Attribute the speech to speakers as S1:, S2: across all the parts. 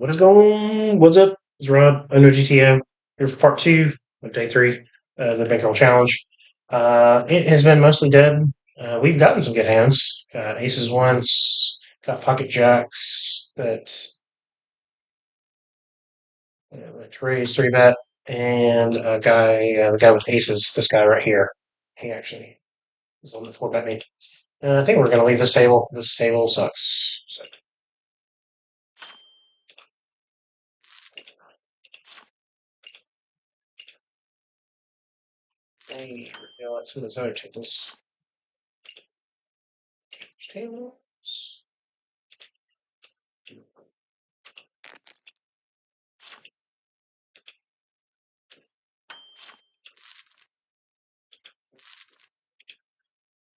S1: What is going? What's up? It's Rod. I know GTO here for part two of day three of the Bankroll challenge. It has been mostly dead. We've gotten some good hands. Got aces once. Got pocket jacks. But like raise three bet, and the guy with aces. This guy right here. He actually was on the four bet me. I think we're gonna leave this table. This table sucks. So, hey, let's see those other tables. Tables.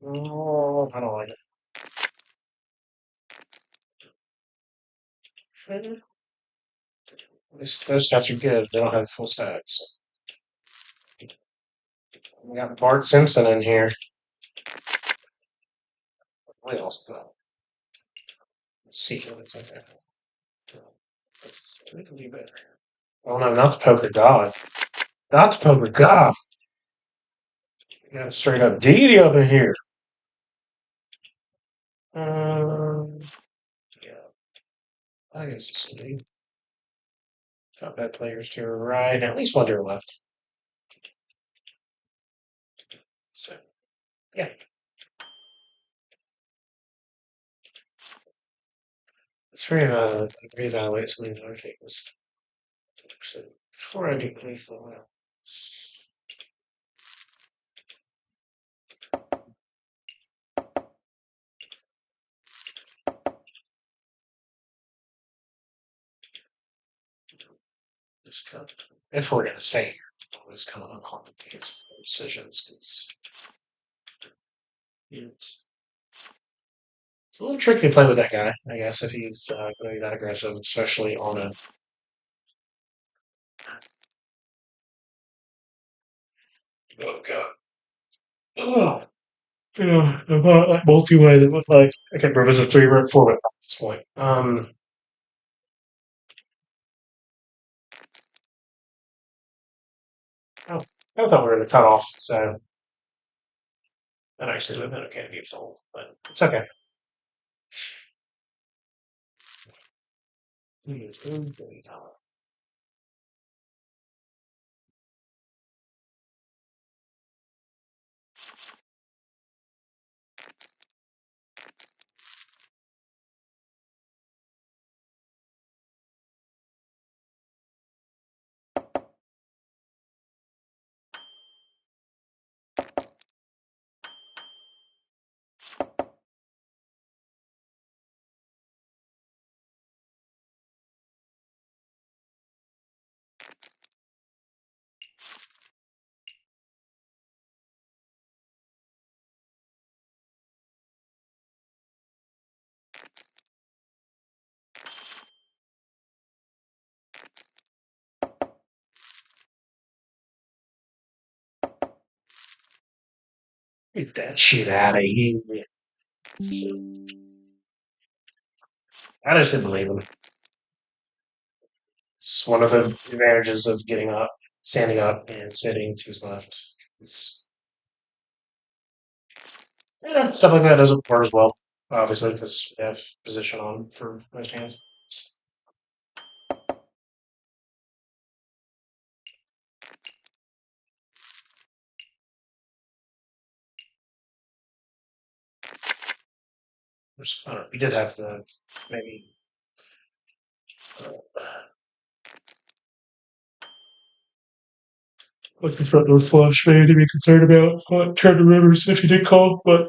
S1: Oh, I don't like it. Those stats are good. They don't have full stats. We got Bart Simpson in here. What else though? Let's see what's in there. This is a little bit better. Oh no, not the poker god. Not the poker god. We got a straight up deity up in here. Yeah, I guess it's a lead. Got bad players to her right, at least one to her left. So, yeah. Let's reevaluate some of the other things. Actually, before I do anything else. Just kind of, if we're going to stay here, always kind of uncomplicated some of the decisions because it's a little tricky to play with that guy, I guess, if he's going to be that aggressive, especially on a. Oh, God. Oh, about that multi-way that looked like I can't remember if it's a three or four at this point. Oh, I thought we were going to cut off, so that actually would have been okay to be a fold, but it's okay. Get that shit out of here. I just didn't believe him. It's one of the advantages of getting up, standing up, and sitting to his left. It's, stuff like that doesn't work as well, obviously, because we have position on for most hands. I don't know, we did have the maybe. Like the front door flush, maybe to be concerned about. But turn the rivers if he did call, but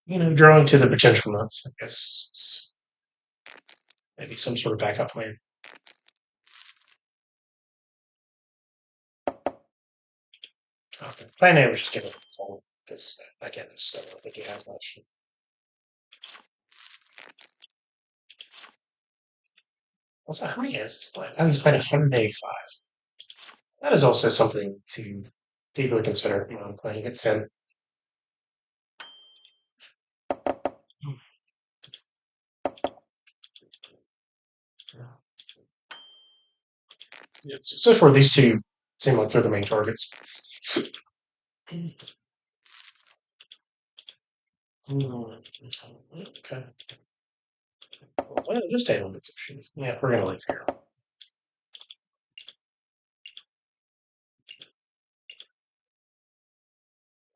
S1: drawing to the potential nuts, I guess. Maybe some sort of backup plan. Okay. Plan A was just get it fold because again, I just don't think he has much. Also, how many hands is he playing? Oh, he's playing 185. That is also something to deeply consider when playing against him. So far, these two seem like they're the main targets. Okay. Well, just table bits of shoes. Yeah, we're gonna leave here. I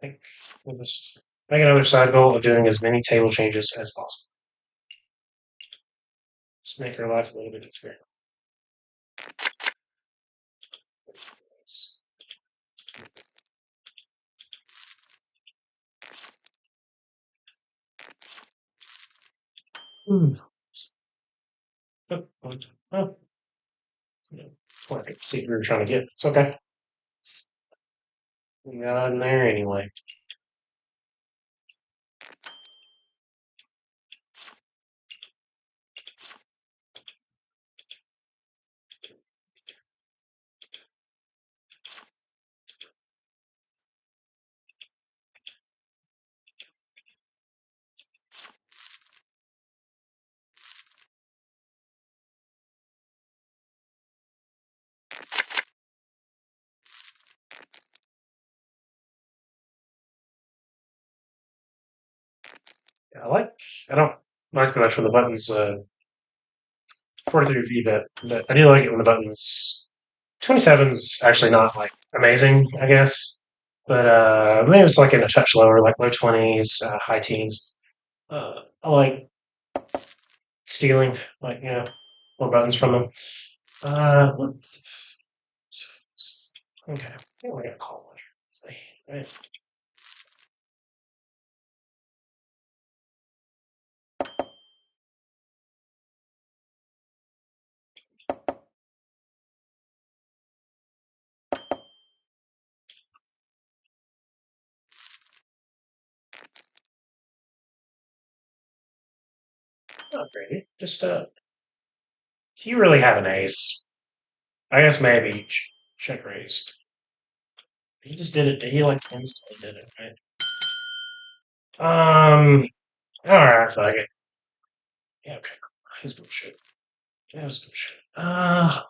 S1: think we'll just make another side goal of doing as many table changes as possible. Just make our life a little bit easier. Hmm. Oh, oh, well, I see what we were trying to get. It's okay. We got in there anyway. Yeah, I don't like much when the buttons 43 V bit, but I do like it when the buttons 27's actually not like amazing, I guess. But maybe it's like in a touch lower, like low 20s, high teens. I like stealing, like, more buttons from them. Okay, what am I gonna call it? Right. Not really. Just do you really have an ace? I guess maybe check raised. He just did it. He like instantly did it, right? All right, fuck it. Yeah, okay. He's bullshit. That was bullshit. I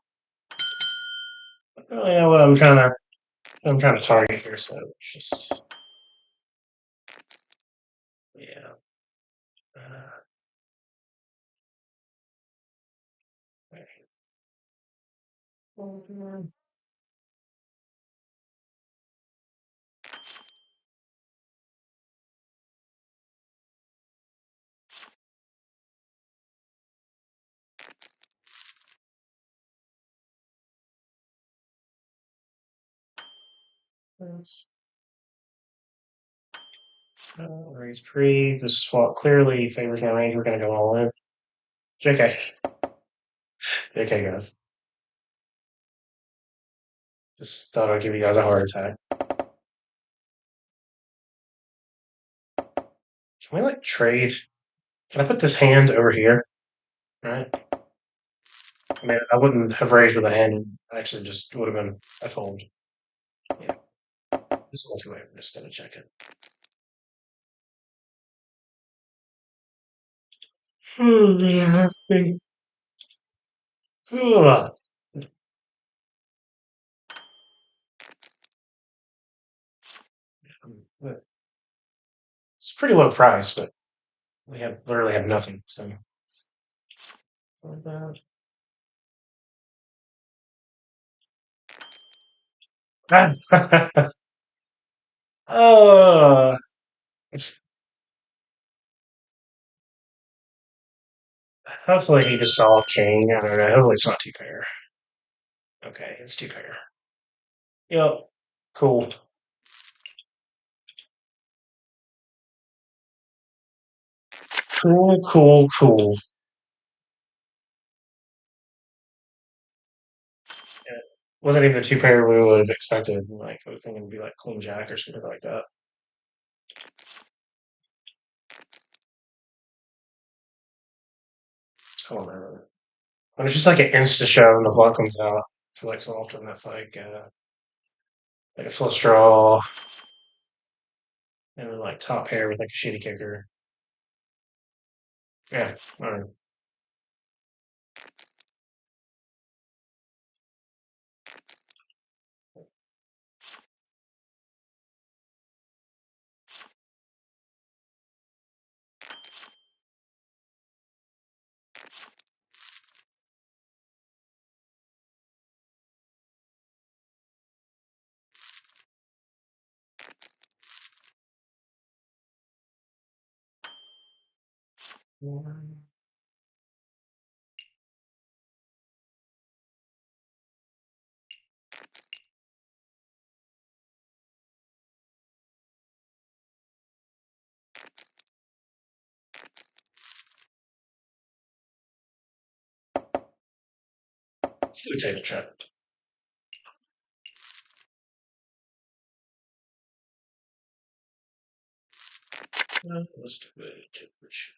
S1: don't really know what I'm trying to target here, so it's just yeah. Uh, raise pre. This fault clearly favors my range. We're gonna go all in. JK. JK, guys. Just thought I'd give you guys a heart attack. Can we like trade? Can I put this hand over here? Right? I mean, I wouldn't have raised with a hand. Actually, just would have been a fold. Yeah, this one's away. I'm just gonna check it. Oh yeah. Ugh. It's a pretty low price, but we have literally have nothing. So. Oh, hopefully he just saw king. I don't know. Hopefully it's not two pair. Okay, it's two pair. Yep. Cool. Cool, cool, cool. It wasn't even the two pair we would have expected. Like, I was thinking it'd be like Queen Jack or something like that. I don't remember. When it's just like an insta show and the vlog comes out, I feel like so often that's like a flush draw and then like top pair with like a shitty kicker. Yeah, I don't know. Let's do a table check. Let's do a table check.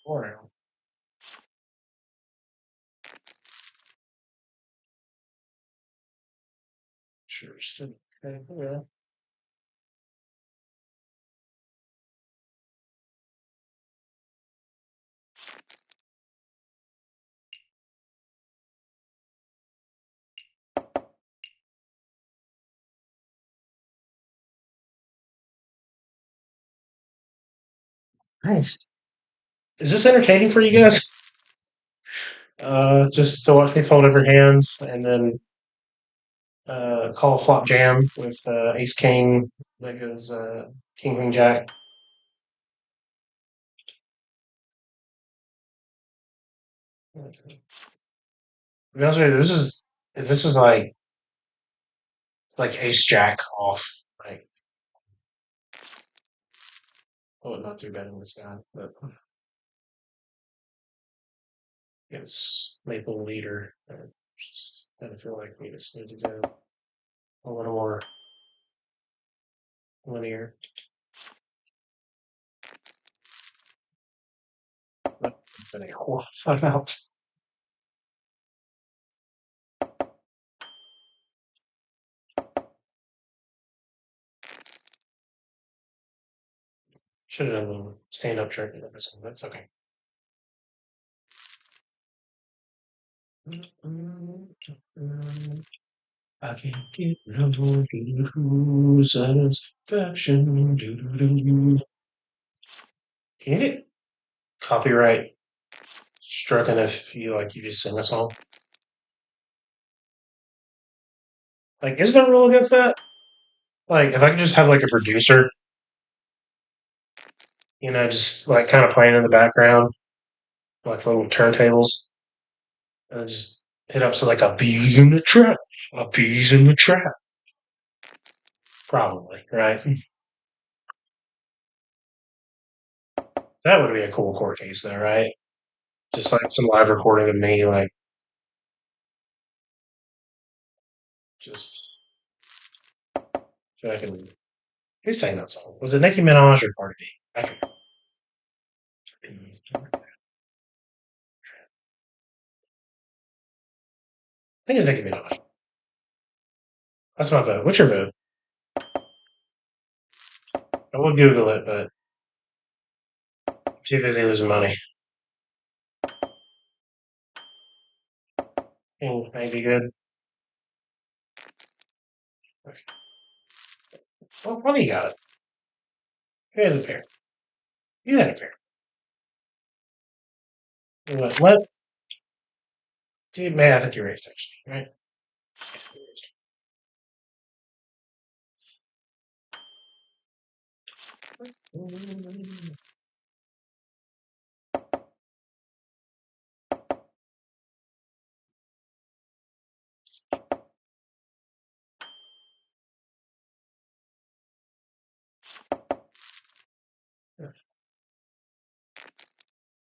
S1: Or sure, still okay. Yeah. Nice. Is this entertaining for you guys? Just to watch me fold every hand and then call a flop jam with ace king that goes king queen jack. To be honest with you, this is if this was like ace jack off, like oh not too bad in this guy, but it's maple leader. Just kind of feel like we just need to go a little more linear. But I'm out. Should have done a stand up trick. That's okay. I can't get no satisfaction. Can you get copyright stricken if you just sing a song? Like, is there a rule against that? Like, if I could just have like a producer, just like kind of playing in the background, like little turntables, and just hit up so like a bees in the trap, a bees in the trap, probably, right? That would be a cool court case, though, right? Just like some live recording of me, like just so I can. Who sang that song? Was it Nicki Minaj or Cardi B? think it's Nicki Minaj. That's my vote. What's your vote? I will Google it, but I'm too busy losing money. Think may be good. Okay. Well, what do you got? Who has a pair? You had a pair. What? Dude, man, I think you raised actually, right?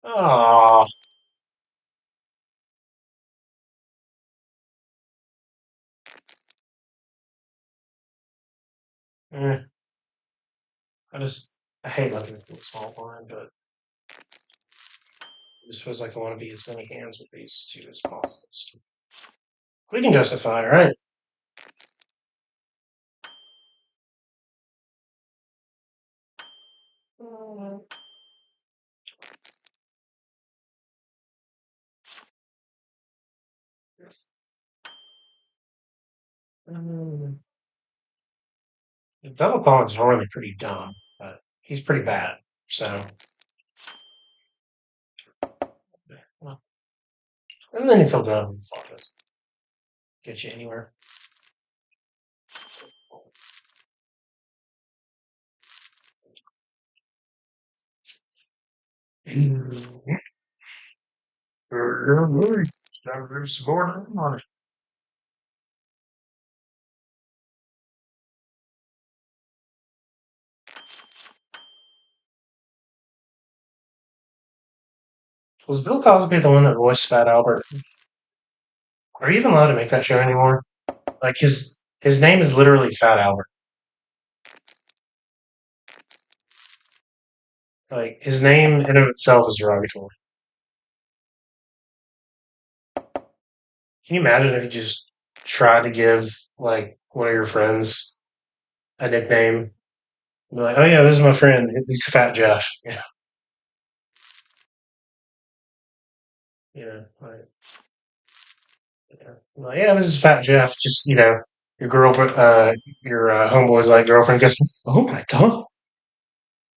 S1: Oh, I hate looking for the small blind, but it just feels like I want to be as many hands with these two as possible. So we can justify, right? Yes. Um, Double Pong's normally pretty dumb, but he's pretty bad. So, well, and then if he'll go, fuck it, get you anywhere. Was Bill Cosby the one that voiced Fat Albert? Are you even allowed to make that show anymore? Like his name is literally Fat Albert. Like his name in of itself is derogatory. Can you imagine if you just tried to give like one of your friends a nickname? Be like, oh yeah, this is my friend. He's Fat Jeff. Yeah, like, like, yeah, this is Fat Jeff. Just your your homeboy's like girlfriend goes, oh my god,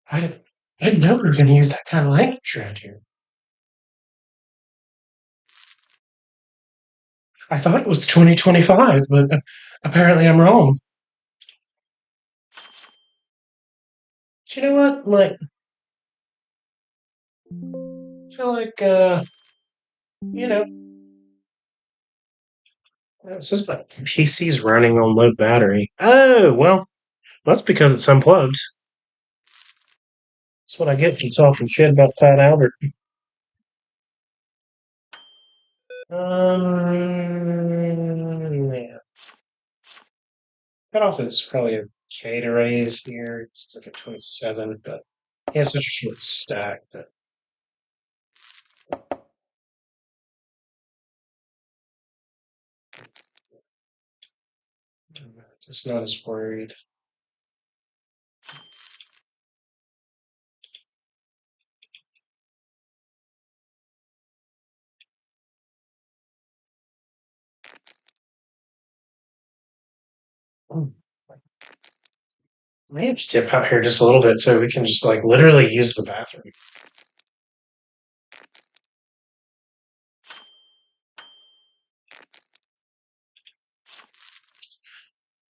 S1: I didn't, I didn't know we were going to use that kind of language around here. I thought it was 2025, but apparently I'm wrong. But you know what? Like, I feel like you know, it says my PC's running on low battery. Oh well, that's because it's unplugged. That's what I get from talking shit about Fat Albert. Yeah. Cutoff is probably okay to raise here. It's like a 27, but he has such a short stack that I'm just not as worried. Hmm. May have to dip out here just a little bit so we can just like literally use the bathroom.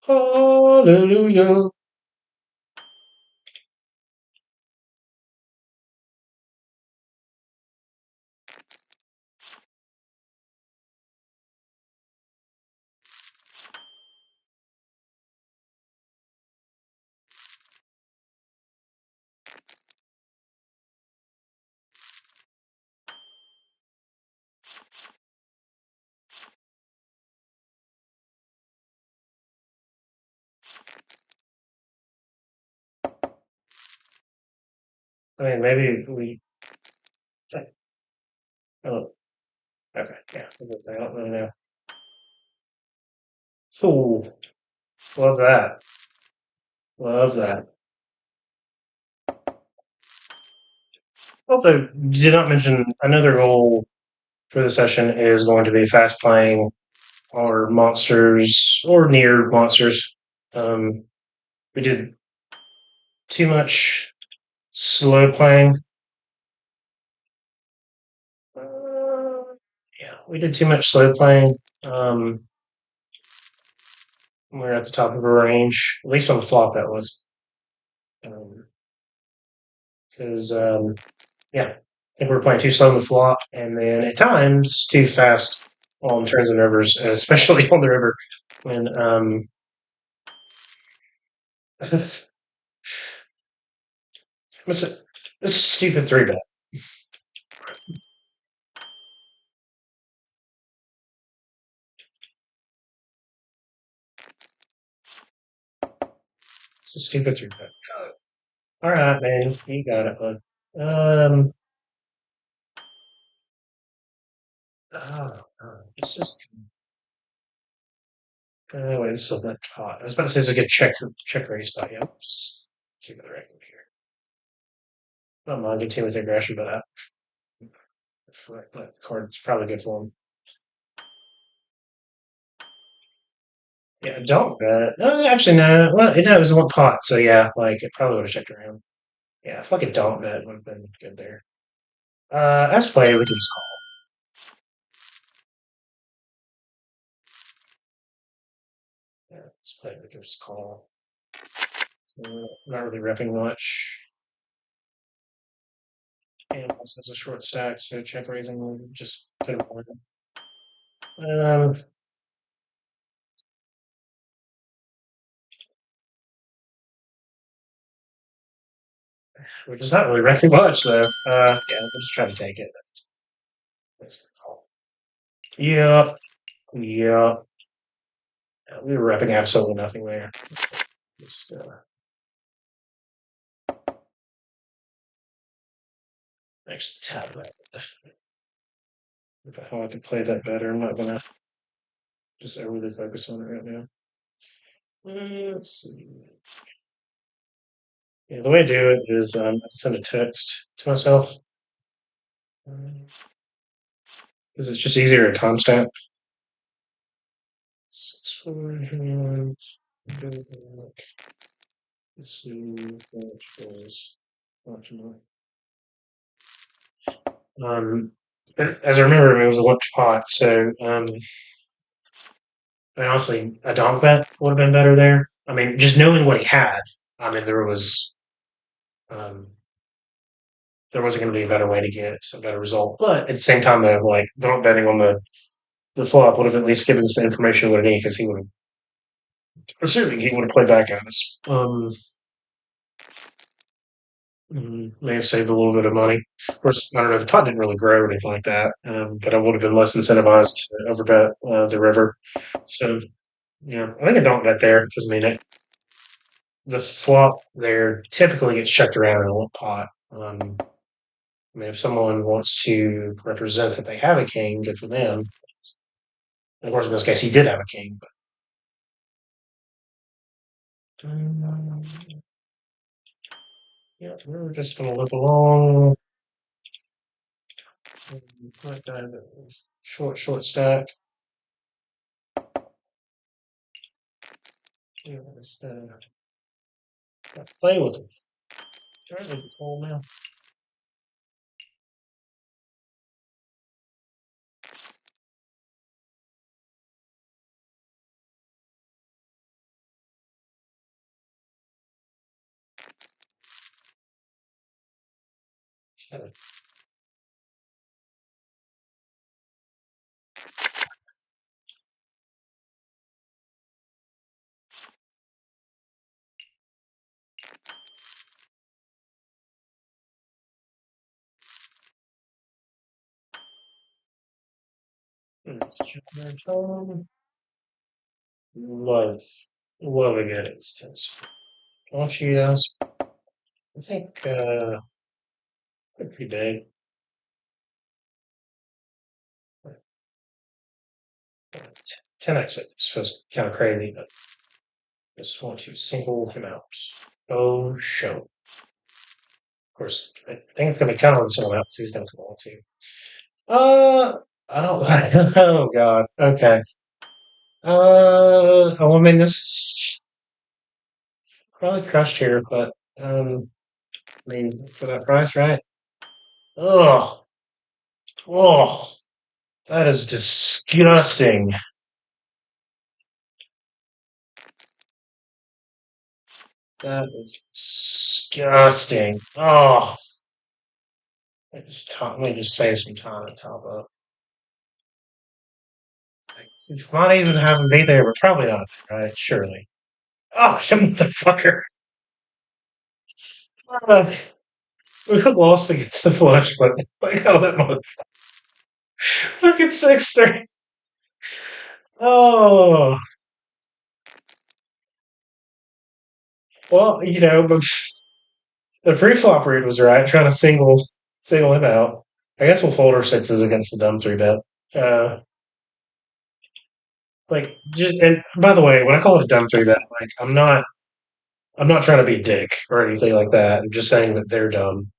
S1: Hallelujah. I mean, maybe we. Oh, okay, yeah. I don't really know. Cool. Love that. Love that. Also, did not mention another goal for the session is going to be fast playing our monsters or near monsters. Um, we did too much slow playing. Yeah, we did too much slow playing. Um, we are at the top of our range, at least on the flop that was. Because yeah, I think we were playing too slow on the flop, and then at times too fast on turns and rivers, especially on the river when this this stupid three bet. It's a stupid three bet. All right, man, you got it, bud. Um, this is wait, this is a bit hot. I was about to say it's a good check raise spot. Yeah, just check the right one here. Not mind team with aggression, but that card's probably good for him. Yeah, don't bet. Actually, no. Well, no, it was a one pot, so yeah, like it probably would have checked around. Yeah, fucking don't bet would have been good there. As play, we can just call. Yeah, let's play, we can just call. So, not really repping much. And also has a short stack, so check raising will just put it on. Which is not really repping much, though. Yeah, we'll just try to take it. Let's call. Yeah, yeah. We were repping absolutely nothing there. Just actually tap that. How I could play that better. I'm not gonna just overly focus on it right now. Let's see. Yeah, the way I do it is I send a text to myself because it's just easier to timestamp. 6 4 let's see what was optimal. Um, as I remember, it was a lunch pot, so and honestly, a donk bet would have been better there. I mean, just knowing what he had, I mean, um, there wasn't going to be a better way to get a better result. But at the same time, though, like donk betting on the flop would have at least given us the information we would need because he would have, assuming he would have played back at us. May have saved a little bit of money. Of course, I don't know. The pot didn't really grow or anything like that, but I would have been less incentivized to overbet the river. So, yeah, I think I don't bet there because I mean, the flop there typically gets checked around in a little pot. I mean, if someone wants to represent that they have a king, good for them. And of course, in this case, he did have a king. But yeah, we're just gonna look along. What guys? Short stack. Yeah, just, play with him. Trying to call now. Love, loving it instance. Don't you ask? I think pretty big. 10x it feels kind of crazy, but just want to single him out. Oh, show. Of course, I think it's gonna be kind of hard to single him out because he's done for long too. I don't. Oh God. Okay. I mean, this is probably crushed here, but I mean, for that price, right? Ugh. Oh, that is disgusting. That is disgusting. Oh, let me just save some time and top up. You might even have him be there, but probably not, right? Surely. Oh, you motherfucker. Uh, we lost against the flush, but like, oh, that motherfucker. Fucking 6-3. Oh, well, but the pre-flop read was right, trying to single him out. I guess we'll fold our sixes against the dumb three bet. Uh, just and by the way, when I call it a dumb three bet, like I'm not trying to be a dick or anything like that. I'm just saying that they're dumb.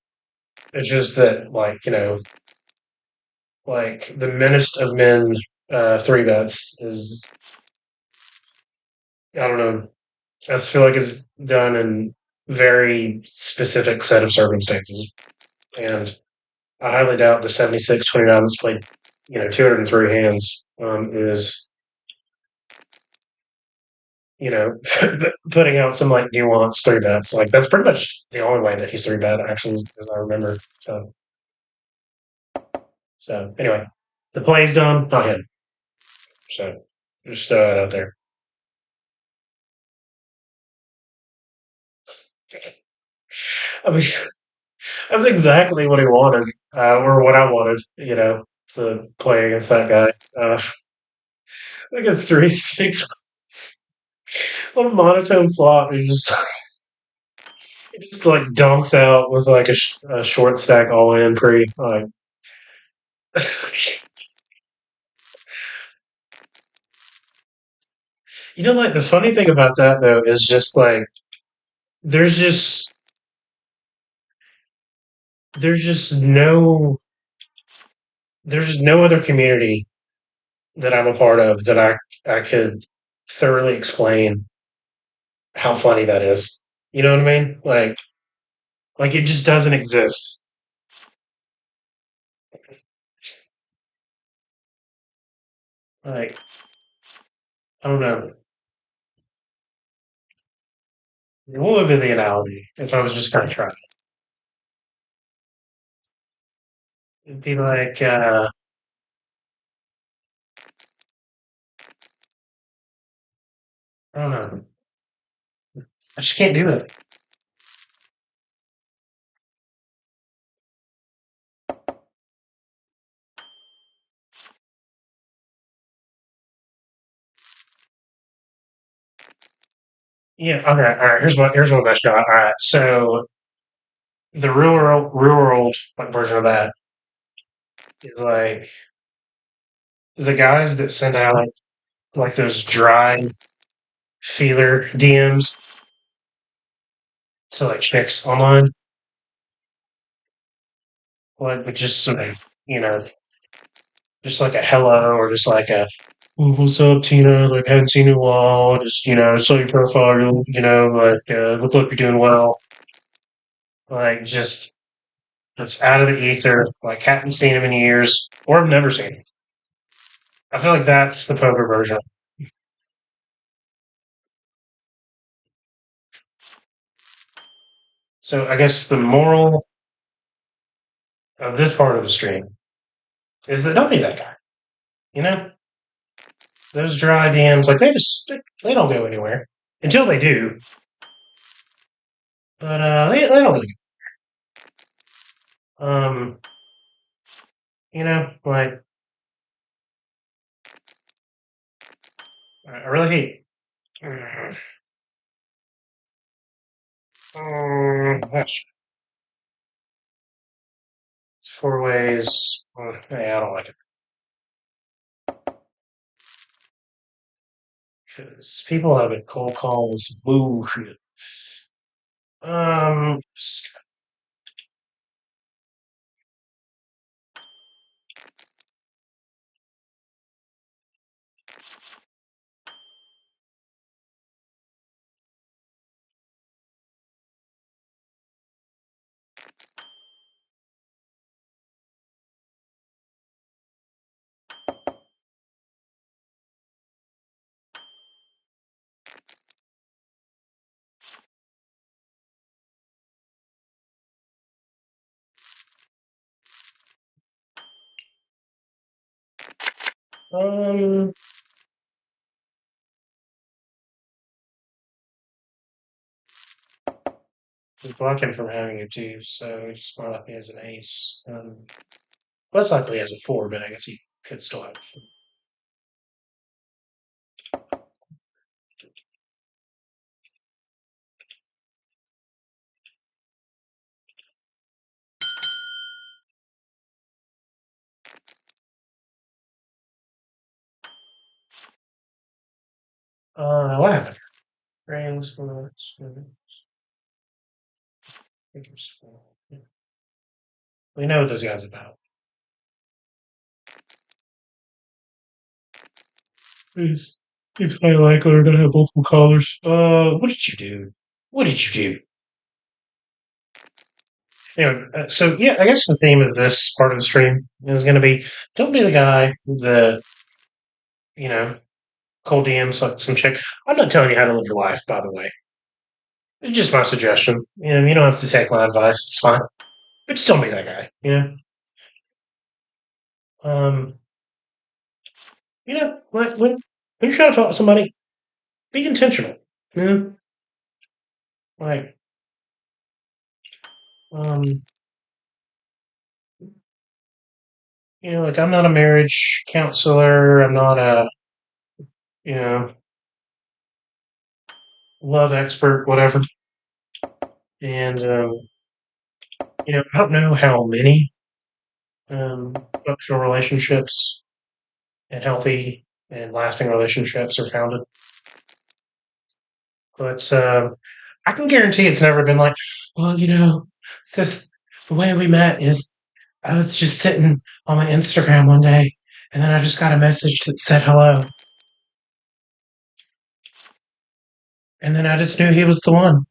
S1: It's just that like the meanest of men three bets is I don't know. I just feel like it's done in very specific set of circumstances, and I highly doubt the 76-29 that's played, 203 hands is, you know, putting out some like nuanced three bets. Like that's pretty much the only way that he's three bet actually, as I remember. So anyway, the play's done, not him. So just throw that out there. I mean, that's exactly what he wanted, or what I wanted, to play against that guy. Look at 3-6. What a monotone flop. He just like dunks out with like a short stack all in pre. Like, like the funny thing about that though is just like there's just there's just no there's just no other community that I'm a part of that I could thoroughly explain how funny that is. You know what I mean? Like it just doesn't exist. Like I don't know. What would be the analogy if I was just kind of trying? It'd be like I don't know. I just can't do it. Yeah. Okay. All right. Here's my best shot. All right. So the real world like version of that is like the guys that send out like those dry feeler DMs to like chicks online, like with just sort of you know just like a hello or just like a "Ooh, what's up, Tina? Like hadn't seen you in a while. Just saw your profile. Like look like you're doing well. Like just out of the ether. Like haven't seen him in years or have never seen him. I feel like that's the poker version. So I guess the moral of this part of the stream is that don't be that guy. You know, those dry DMs, like they don't go anywhere until they do, but they don't really. Um, like I really hate. That's four ways. Yeah, I don't like it because people have it cold calls bullshit. Um, um, we block him from having a two, so we just more likely has an ace. Less likely he has a four, but I guess he could still have. What happened? Rams, figures four. Yeah. We know what those guys about. Peace. It's highly likely they're gonna have multiple colors. What did you do? What did you do? Anyway, so yeah, I guess the theme of this part of the stream is going to be: don't be the guy that you know cold DMs like some chick. I'm not telling you how to live your life, by the way. It's just my suggestion. You don't have to take my advice. It's fine, but just don't be that guy. Um, like when you're trying to talk to somebody, be intentional. You know, like um, like I'm not a marriage counselor. I'm not a you know love expert, whatever. And I don't know how many functional relationships and healthy and lasting relationships are founded, but I can guarantee it's never been like, well, this the way we met is I was just sitting on my Instagram one day, and then I just got a message that said hello, and then I just knew he was the one.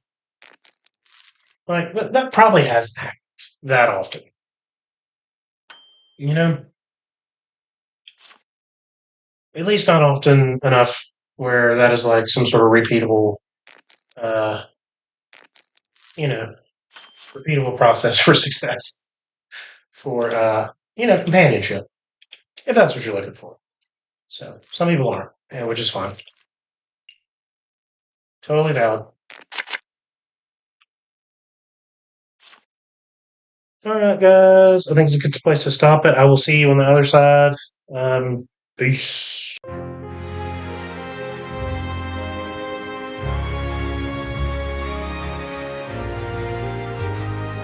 S1: Like that probably hasn't happened that often, you know. At least not often enough where that is like some sort of uh, you know, repeatable process for success for companionship, if that's what you're looking for. So some people aren't, which is fine. Totally valid. All right, guys. I think it's a good place to stop it. I will see you on the other side. Peace.